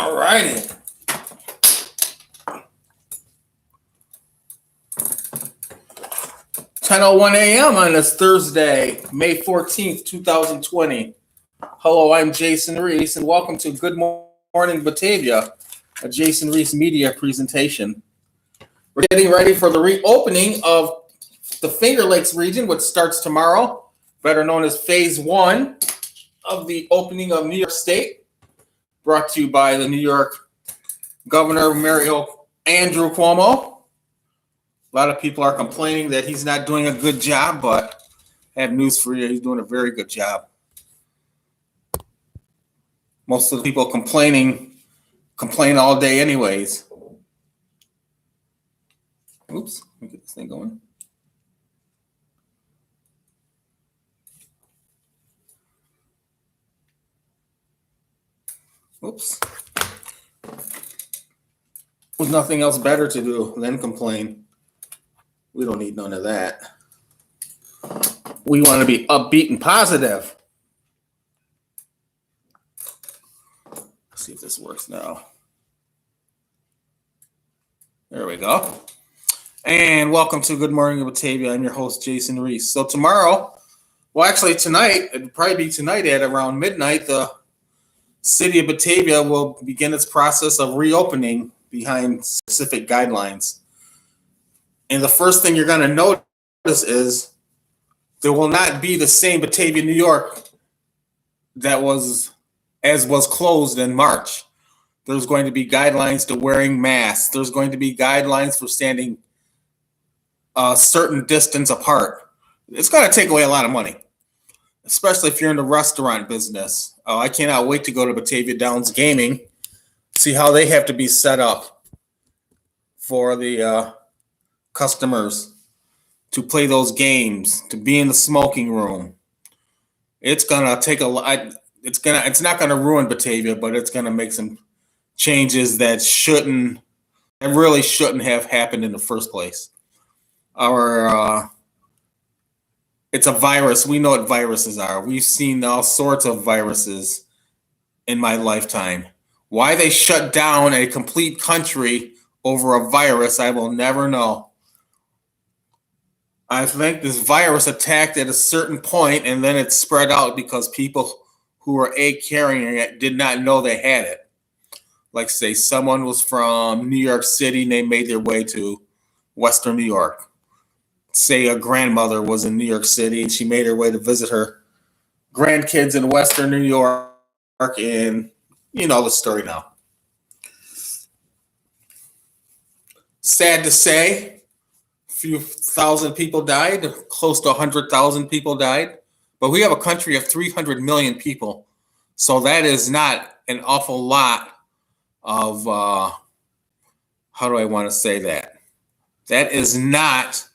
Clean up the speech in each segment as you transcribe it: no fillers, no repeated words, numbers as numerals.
All righty. (10:01 a.m. on this Thursday, May 14th, 2020. Hello, I'm Jason Reese, and welcome to Good Morning Batavia, a Jason Reese media presentation. We're getting ready for the reopening of the Finger Lakes region, which starts tomorrow, better known as Phase 1 of the opening of New York State, brought to you by the New York Governor Andrew Cuomo. A lot of people are complaining that he's not doing a good job, but I have news for you. He's doing a very good job. Most of the people complain all day anyways. Oops, let me get this thing going. Oops. There's nothing else better to do than complain. We don't need none of that. We want to be upbeat and positive. Let's see if this works now. There we go. And welcome to Good Morning Batavia. I'm your host, Jason Reese. So tomorrow, well, actually tonight, it'll probably be tonight at around midnight, the city of Batavia will begin its process of reopening behind specific guidelines. And the first thing you're going to notice is there will not be the same Batavia, New York that was closed in March. There's going to be guidelines to wearing masks. There's going to be guidelines for standing a certain distance apart. It's going to take away a lot of money, especially if you're in the restaurant business. Oh, I cannot wait to go to Batavia Downs Gaming, see how they have to be set up for the customers to play those games, to be in the smoking room. It's gonna take a lot. It's not gonna ruin Batavia, but it's gonna make some changes that really shouldn't have happened in the first place. It's a virus. We know what viruses are. We've seen all sorts of viruses in my lifetime. Why they shut down a complete country over a virus, I will never know. I think this virus attacked at a certain point and then it spread out because people who were carrying it did not know they had it. Like say someone was from New York City and they made their way to Western New York. Say a grandmother was in New York City and she made her way to visit her grandkids in Western New York, and you know the story now. Sad to say, a few thousand people died, close to 100,000 people died, but we have a country of 300 million people. So that is not an awful lot of, how do I want to say that? That is not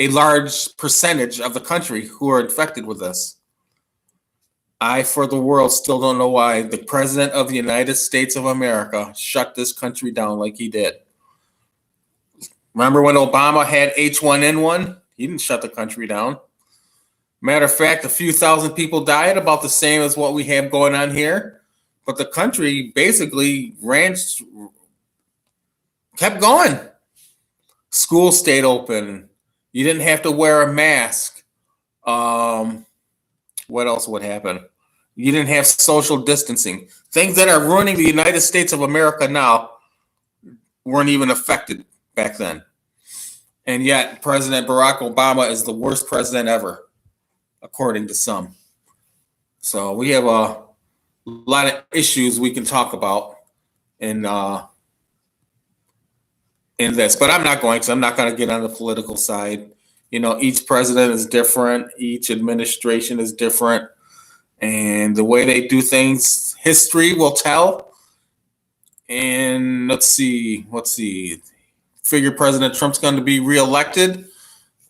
a large percentage of the country who are infected with this. I, for the world, still don't know why the president of the United States of America shut this country down like he did. Remember when Obama had H1N1? He didn't shut the country down. Matter of fact, a few thousand people died, about the same as what we have going on here. But the country basically kept going. Schools stayed open. You didn't have to wear a mask. What else would happen? You didn't have social distancing. Things that are ruining the United States of America now weren't even affected back then. And yet President Barack Obama is the worst president ever, according to some. So we have a lot of issues we can talk about in this, but I'm not going to get on the political side. You know, each president is different. Each administration is different. And the way they do things, history will tell. And let's see. Figure President Trump's going to be reelected.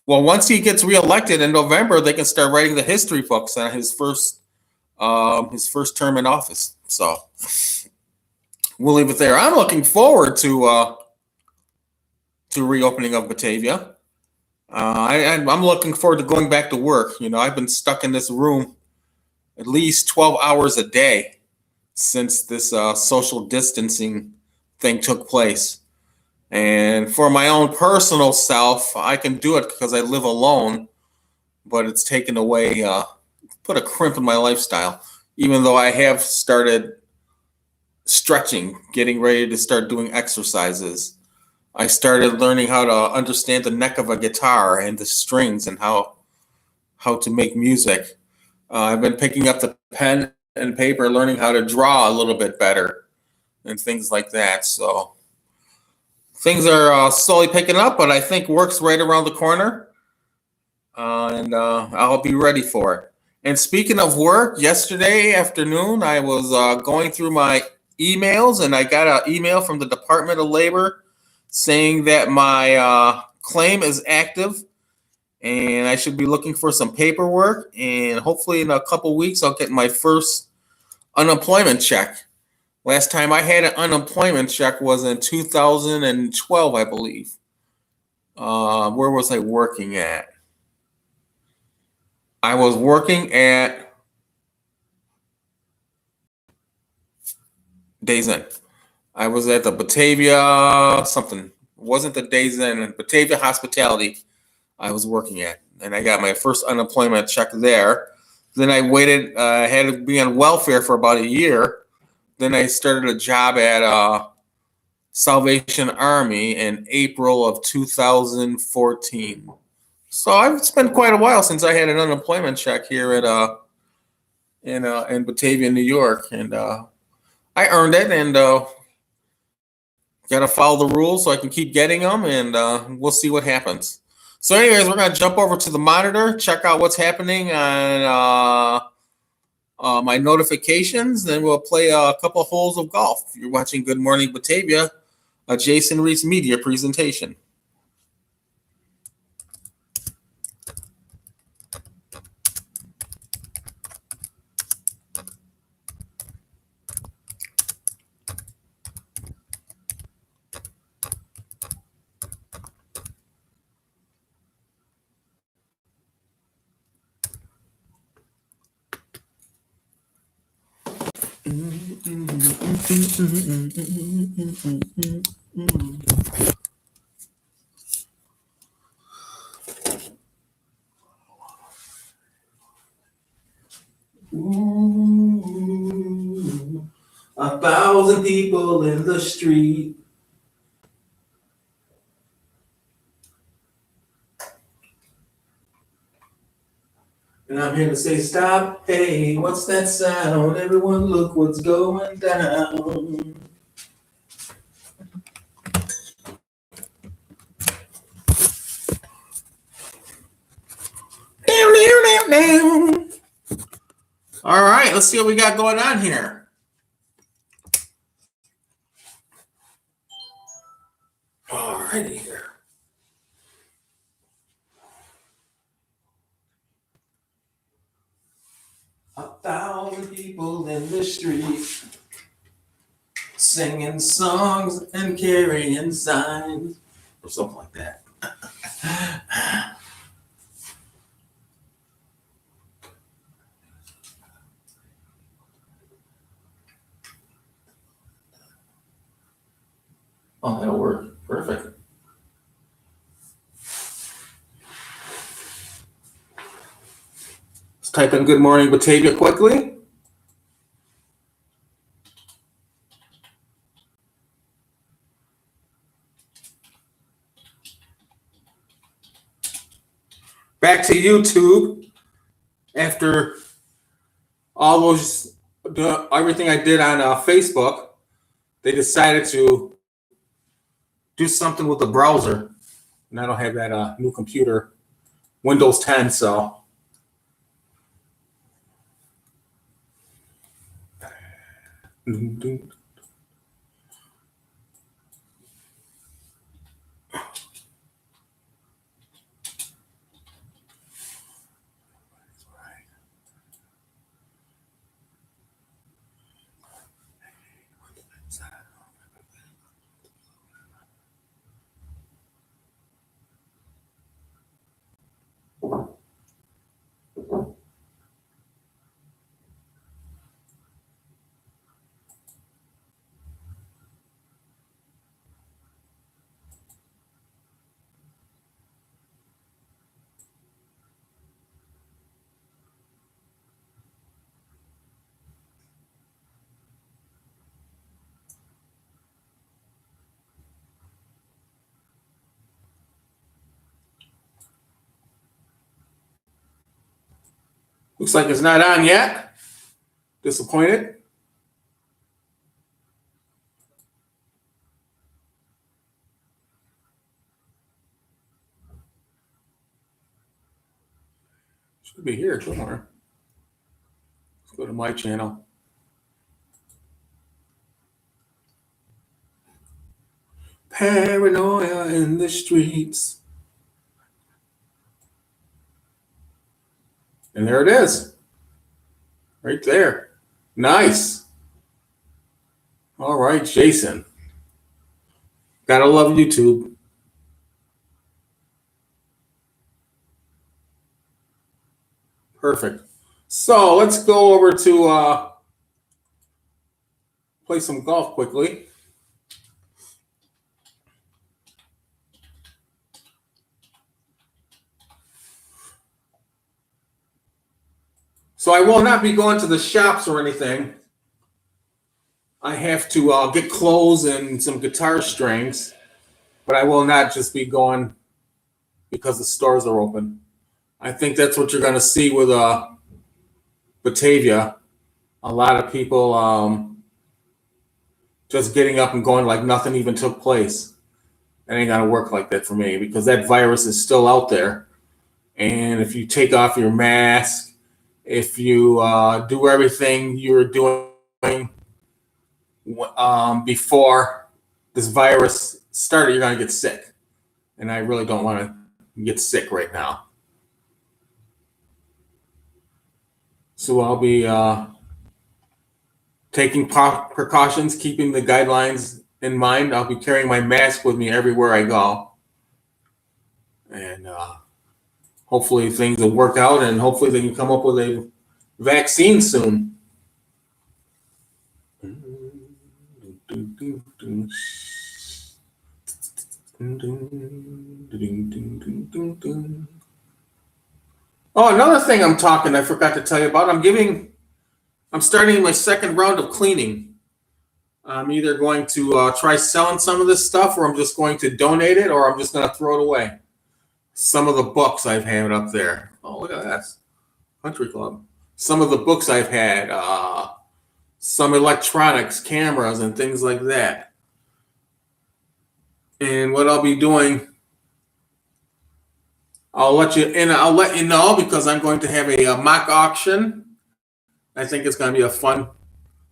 Well, once he gets reelected in November, they can start writing the history books on his first term in office. So we'll leave it there. I'm looking forward to reopening of Batavia. I'm looking forward to going back to work. You know, I've been stuck in this room at least 12 hours a day since this social distancing thing took place. And for my own personal self, I can do it because I live alone, but it's taken away, put a crimp in my lifestyle, even though I have started stretching, getting ready to start doing exercises. I started learning how to understand the neck of a guitar and the strings and how to make music. I've been picking up the pen and paper, learning how to draw a little bit better and things like that. So things are slowly picking up, but I think work's right around the corner, and I'll be ready for it. And speaking of work, yesterday afternoon I was going through my emails, and I got an email from the Department of Labor saying that my claim is active, and I should be looking for some paperwork. And hopefully, in a couple weeks, I'll get my first unemployment check. Last time I had an unemployment check was in 2012, I believe. Where was I working at? I was working at Days Inn. I was at the Batavia something. It wasn't the Days Inn, Batavia Hospitality I was working at. And I got my first unemployment check there. Then I waited, I had to be on welfare for about a year. Then I started a job at Salvation Army in April of 2014. So it's been quite a while since I had an unemployment check here at in Batavia, New York, and I earned it, and got to follow the rules so I can keep getting them, and we'll see what happens. So, anyways, we're gonna jump over to the monitor, check out what's happening on my notifications, then we'll play a couple holes of golf. You're watching Good Morning Batavia, a Jason Reese media presentation. Ooh, 1,000 people in the street. And I'm here to say, stop. Hey, what's that sound? Everyone, look what's going down. Down, down, down, down. All right, let's see what we got going on here. All righty here. A 1,000 people in the street, singing songs and carrying signs, or something like that. Oh, that'll work. Perfect. Let's type in Good Morning Batavia quickly. Back to YouTube. After all those, everything I did on Facebook, they decided to do something with the browser. And I don't have that new computer, Windows 10, so. Looks like it's not on yet. Disappointed. Should be here somewhere. Let's go to my channel. Paranoia in the streets. And there it is. Right there. Nice. All right, Jason. Gotta love YouTube. Perfect. So let's go over to play some golf quickly. So I will not be going to the shops or anything. I have to get clothes and some guitar strings, but I will not just be going because the stores are open. I think that's what you're going to see with Batavia. A lot of people just getting up and going like nothing even took place. It ain't going to work like that for me because that virus is still out there. And if you take off your mask, if you do everything you were doing before this virus started, you're going to get sick. And I really don't want to get sick right now. So I'll be taking precautions, keeping the guidelines in mind. I'll be carrying my mask with me everywhere I go. And hopefully things will work out, and hopefully they can come up with a vaccine soon. Oh, another thing I forgot to tell you about. I'm starting my second round of cleaning. I'm either going to try selling some of this stuff, or I'm just going to donate it, or I'm just going to throw it away. Some of the books I've had up there. Oh, look at that. Country Club. Some of the books I've had, some electronics, cameras, and things like that. And what I'll be doing, I'll let you know because I'm going to have a mock auction. I think it's going to be a fun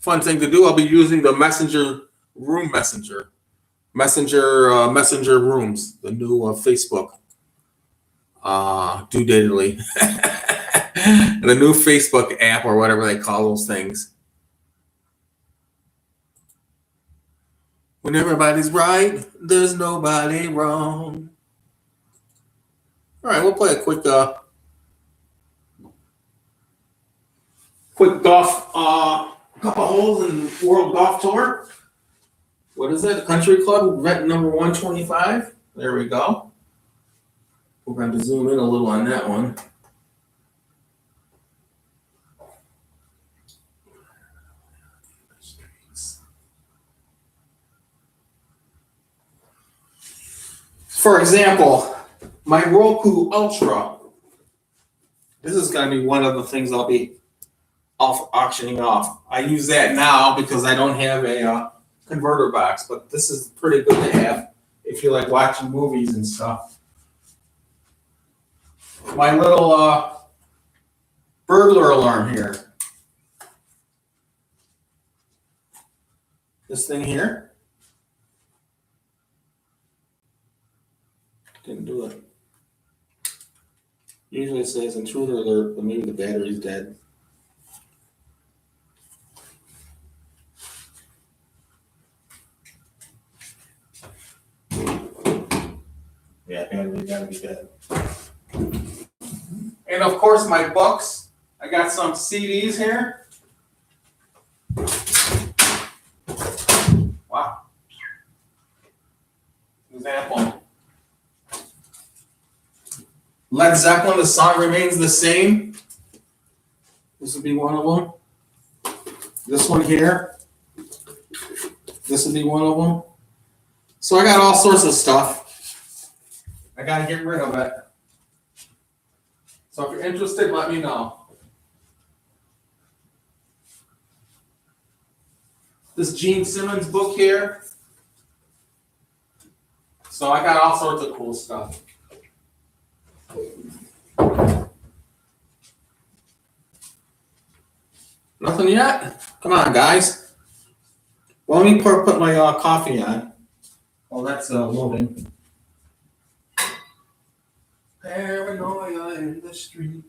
thing to do. I'll be using the Messenger Rooms, the new Facebook. Doodadly. The new Facebook app or whatever they call those things. When everybody's right, there's nobody wrong. All right, we'll play a quick golf, couple holes in World Golf Tour. What is it? Country Club, event number 125. There we go. We're going to zoom in a little on that one. For example, my Roku Ultra. This is going to be one of the things I'll be auctioning off. I use that now because I don't have a converter box, but this is pretty good to have if you like watching movies and stuff. My little burglar alarm here. This thing here. Didn't do it. Usually it says intruder alert, but maybe the battery's dead. Yeah, battery gotta be dead. And of course my books. I got some CDs here. Wow. Example. Led Zeppelin, the song remains the same. This would be one of them. This one here. This would be one of them. So I got all sorts of stuff. I got to get rid of it. So if you're interested, let me know. this Gene Simmons book here. So I got all sorts of cool stuff. Nothing yet? Come on, guys. Well, let me put my coffee on. Oh, that's loading. Paranoia in the street.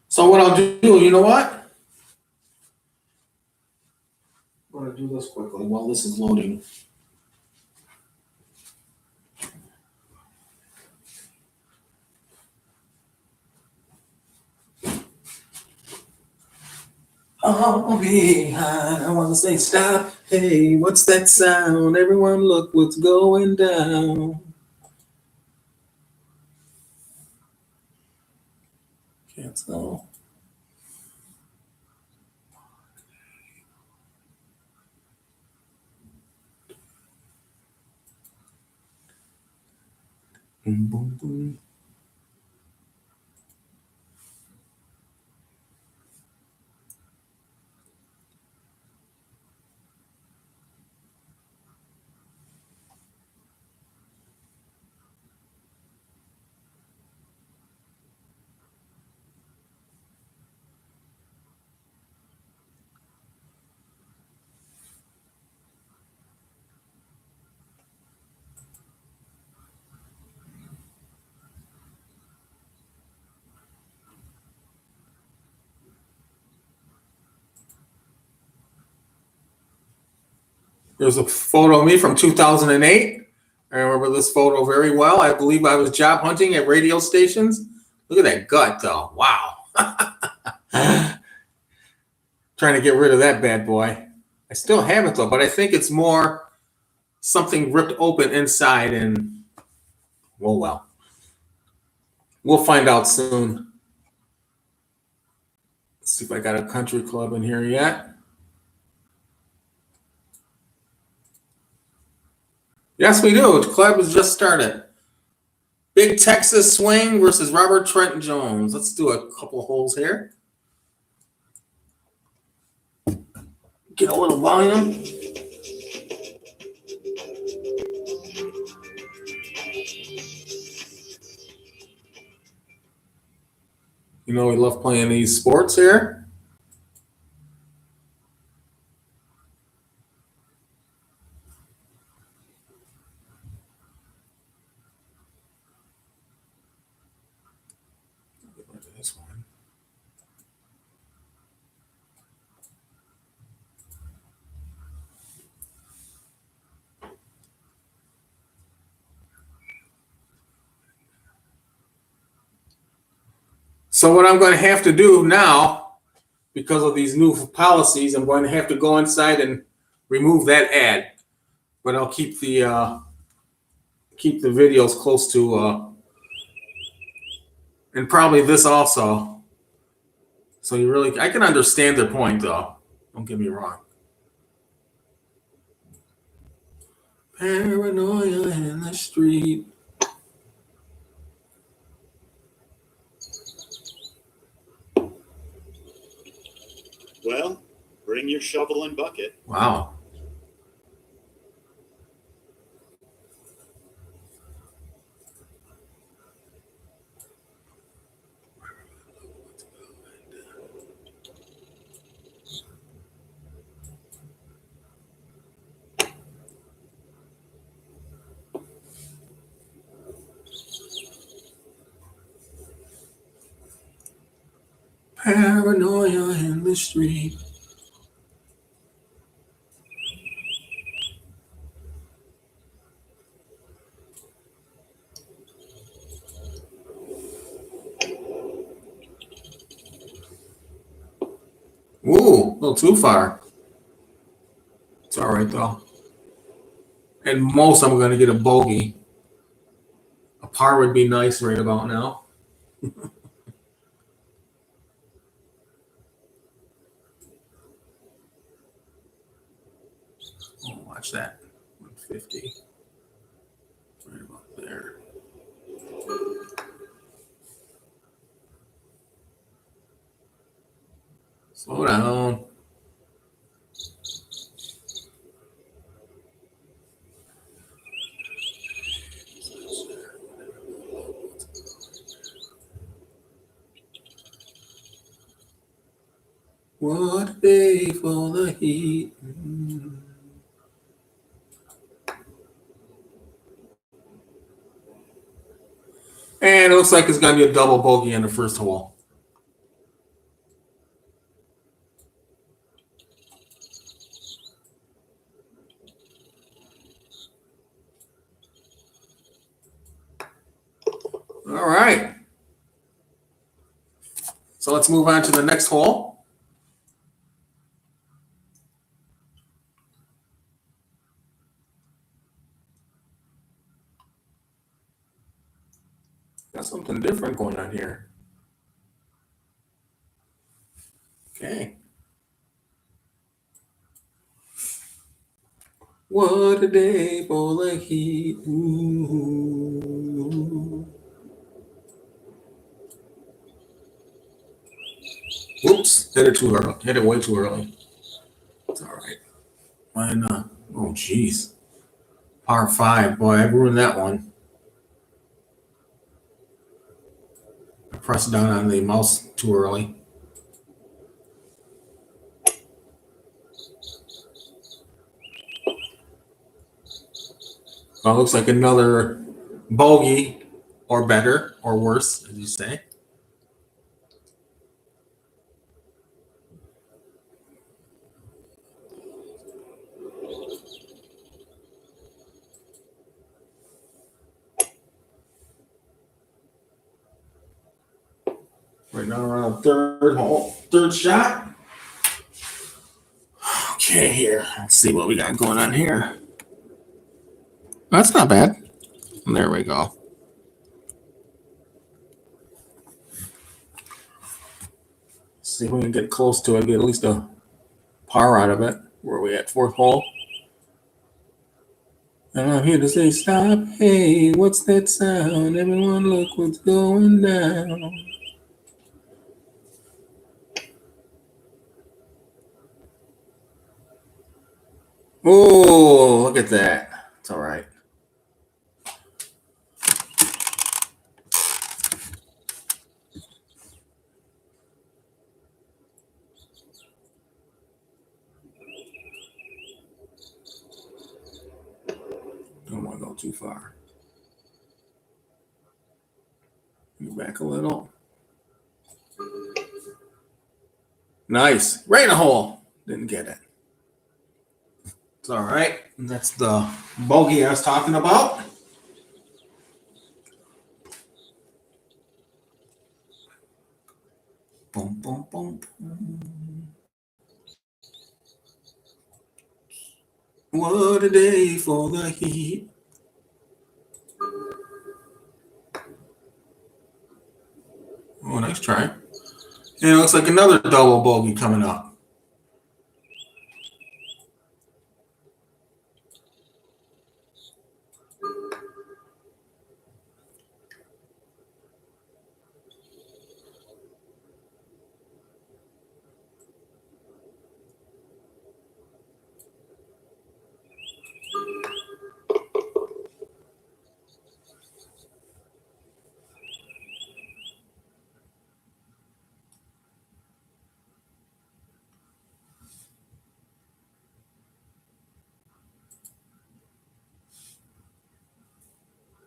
So what I'll do, you know what? I'm going to do this quickly while this is loading. I'll be behind. I want to say stop. Hey, what's that sound? Everyone look what's going down. Cancel. Boom, boom, boom. There's a photo of me from 2008. I remember this photo very well. I believe I was job hunting at radio stations. Look at that gut, though. Wow. Trying to get rid of that bad boy. I still have it, though, but I think it's more something ripped open inside and, well. We'll find out soon. Let's see if I got a country club in here yet. Yes, we do. The club has just started. Big Texas Swing versus Robert Trent Jones. Let's do a couple holes here. Get a little volume. You know we love playing these sports here. This one. So what I'm going to have to do now, because of these new policies, I'm going to have to go inside and remove that ad. But I'll keep the videos close to, and probably this also. So I can understand their point, though. Don't get me wrong. Paranoia in the street. Well, bring your shovel and bucket. Wow. Paranoia in the street. Ooh, a little too far. It's all right though. And most I'm going to get a bogey. A par would be nice right about now. Oh, watch that. 150. Right about there. Slow down. What a day for the heat. And it looks like it's going to be a double bogey in the first hole. All right. So let's move on to the next hole. Got something different going on here. Okay. What a day for the heat. Ooh. Whoops. Hit it too early. Hit it way too early. It's all right. Why not? Oh, jeez. Par 5. Boy, I ruined that one. I pressed down on the mouse too early. Well, it looks like another bogey, or better, or worse, as you say. Right now we're on third hole, third shot. Okay, here. Let's see what we got going on here. That's not bad. There we go. See if we can get close to it, get at least a par out of it. Where are we at? Fourth hole. And I'm here to say stop. Hey, what's that sound? Everyone look what's going down. Oh, look at that. It's all right. Don't want to go too far. Go back a little. Nice. Right in the hole. Didn't get it. It's all right. And that's the bogey I was talking about. Boom, boom, boom, boom. What a day for the heat. Oh, nice try. And it looks like another double bogey coming up.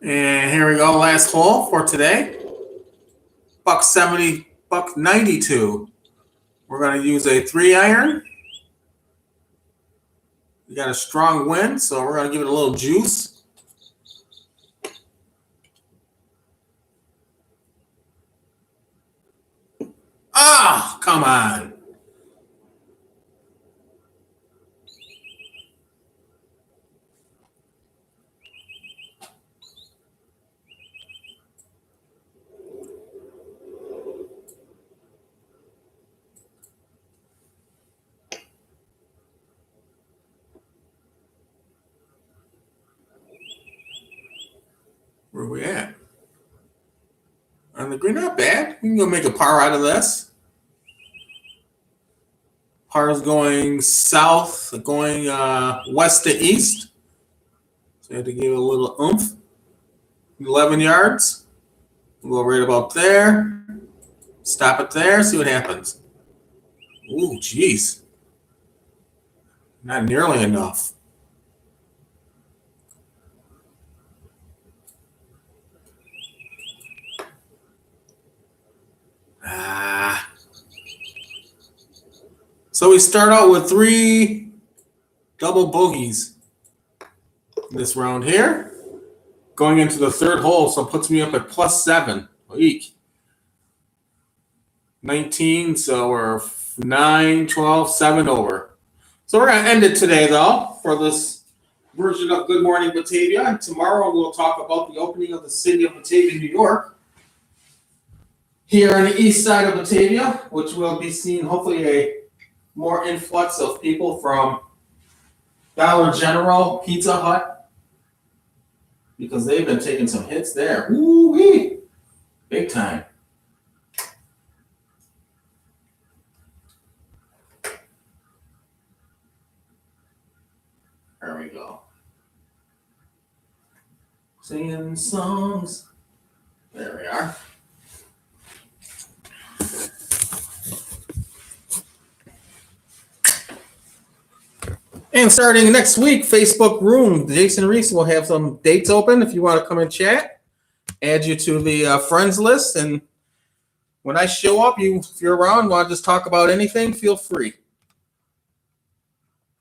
And here we go, last hole for today. Buck 70, buck 92. We're going to use a 3-iron. We got a strong wind, so we're going to give it a little juice. Ah, come on. Where are we at? On the green, not bad. We can go make a par out of this. Par is going south, going west to east. So I have to give it a little oomph. 11 yards. We'll go right about there. Stop it there. See what happens. Ooh, geez. Not nearly enough. So we start out with 3 double bogeys this round here. Going into the 3rd hole, so it puts me up at +7. Eek. 19, so we're 9, 12, 7 over. So we're going to end it today, though, for this version of Good Morning Batavia. And tomorrow we'll talk about the opening of the city of Batavia, New York, here on the east side of Batavia, which will be seeing hopefully a more influx of people from Dollar General, Pizza Hut, because they've been taking some hits there. Woo-wee! Big time. There we go. Singing songs. There we are. And starting next week, Facebook Room, Jason Reese will have some dates open if you want to come and chat. Add you to the friends list. And when I show up, if you're around, want to just talk about anything, feel free.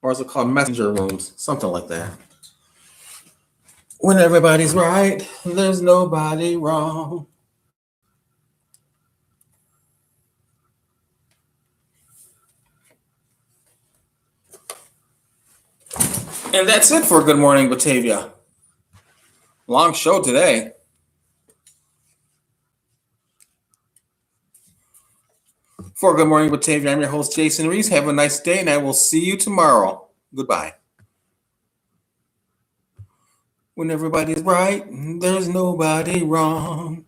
Or is it called messenger rooms? Something like that. When everybody's right, there's nobody wrong. And that's it for Good Morning Batavia. Long show today. For Good Morning Batavia, I'm your host, Jason Reese. Have a nice day, and I will see you tomorrow. Goodbye. When everybody's right, there's nobody wrong.